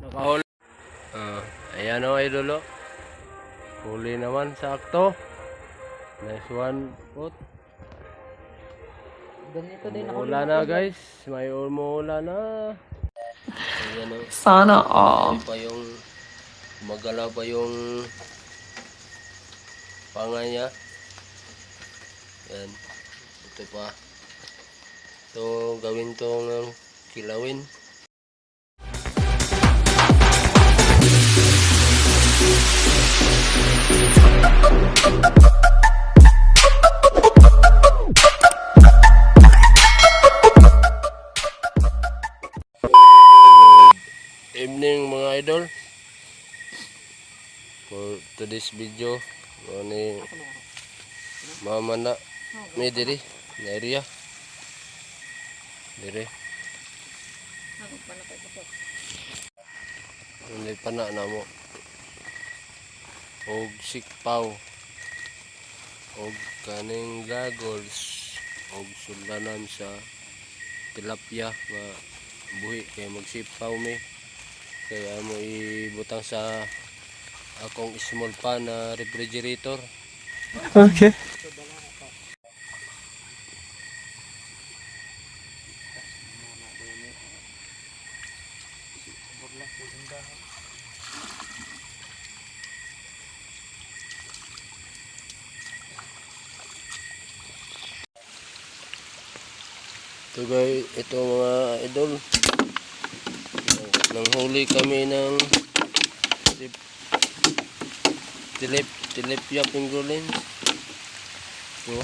Nakahuli. Ayan o, idol o. Huli naman, sakto. Nice one. Put. Ganito din ako. Umuula na guys. May umuula na. Ayan o. Sana all. Pa yung magalaw pa yung panga niya. Yan. Ito pa. Ito gawin tong kilawin. Evening mga idol, for today's video ni mama na may diri na area diri hindi pa na mo og sikpaw og kaning goggles og sulanan sa tilapia nga buhi kay magsipaw mi kaya mo ibutang sa akong small pan na refrigerator. Okay. Ito guys, ito mga idol. Nanghuli kami ng tilapia pangolin. So,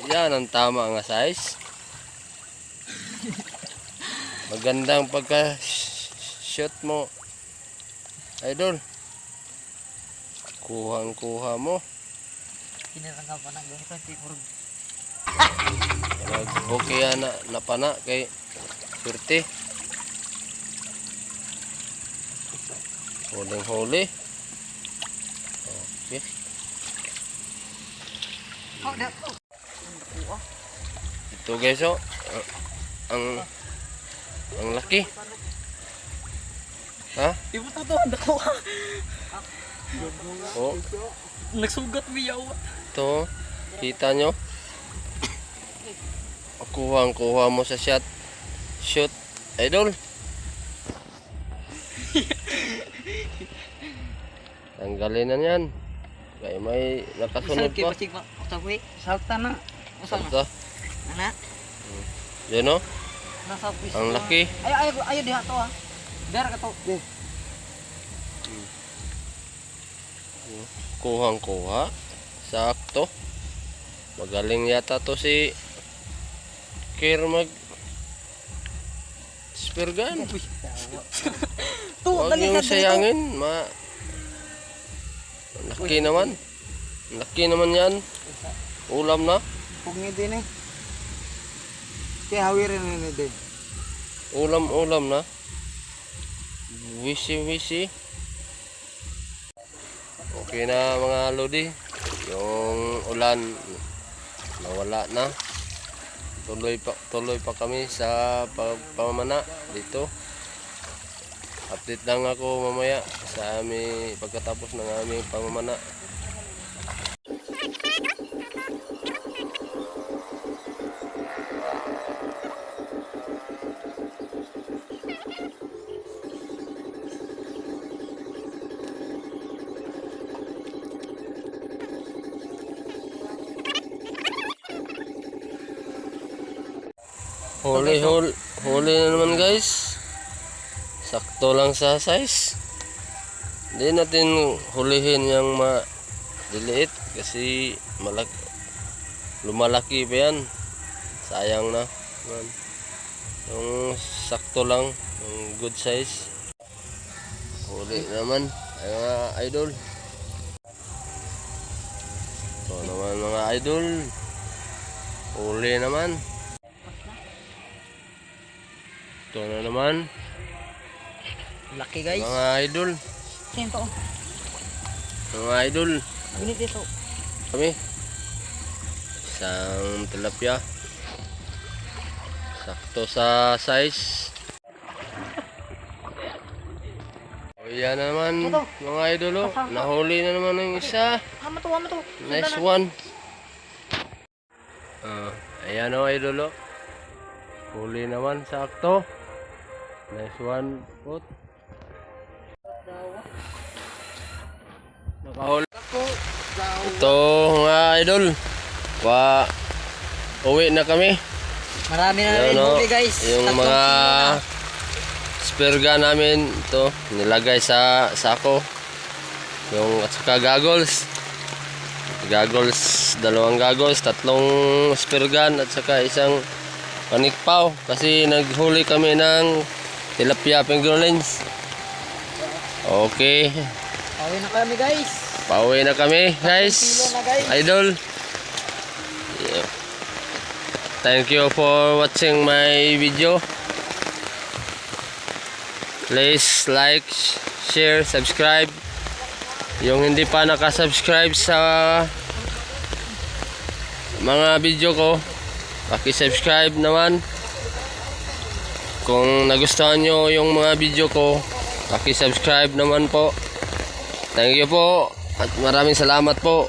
yan ang tama nga size. Magandang pagka-shoot mo, idol. Kuhang-kuha mo. Kinaranga pa ng ganito. Okay yan na pana kay surti. Huling-huli. Okay. Ito guys oh. Ang laki. Ha? Ibu to, nakuha. Oh, Nagsugat miyaw. ito. Kita nyo? Kuha mo sa shot. Shoot, idol. Tanggalin na yan. Kaya may nakasunod pa. Salta na. Usang Ito. na. Yan o. Nasa piso. Ang laki. Ayo diha to ha. Dar ka to. Kuhang-kuha. Sakto. Magaling yata to si Kir mag spirgan. Huwag yung sayangin. Laki naman. Laki naman yan. Ulam na. Pugni din eh. Kaya hawirin ni din. Ulam na. Wisi. Okay na mga lodi. Yung ulan nawala na. Tuloy pa kami sa pamamana dito. Update lang ako mamaya sa aming pagkatapos ng aming pamamana. Huli na naman guys. Sakto lang sa size. Hindi natin hulihin yung maliliit kasi lumalaki pa yan. Sayang na. Yung sakto lang, yung good size. Huli naman ay mga idol. Ito naman mga idol. Huli naman. Ito na naman, Laki guys. mga idol. Sento. Mga idol, Binit ito. kami. Isang tilapia. Sakto sa size. O yan na naman, Ito. mga idol. Oh. Nahuli na naman ng isa. Hama to. Nice one. Ayan o, idol. Oh. Huli naman, sakto. Nice one. Put. Nakahuli. Ito mga idol. Uwi na kami. Marami na rin Ayan, oh. huli guys. Yung Tatlong mga kilo na. spear gun namin ito nilagay sa sako. Yung at saka goggles. Dalawang goggles, tatlong spear gun at saka isang panikpaw kasi naghuli kami ng tilapia fingerlings. Okay. Pauwi na kami guys. Pauwi na kami, guys. Kilo na, guys. Idol. Yeah. Thank you for watching my video. Please like, share, subscribe. Yung hindi pa nakasubscribe sa mga video ko, paki-subscribe naman. Kung nagustuhan nyo yung mga video ko, paki-subscribe naman po. Thank you po at maraming salamat po.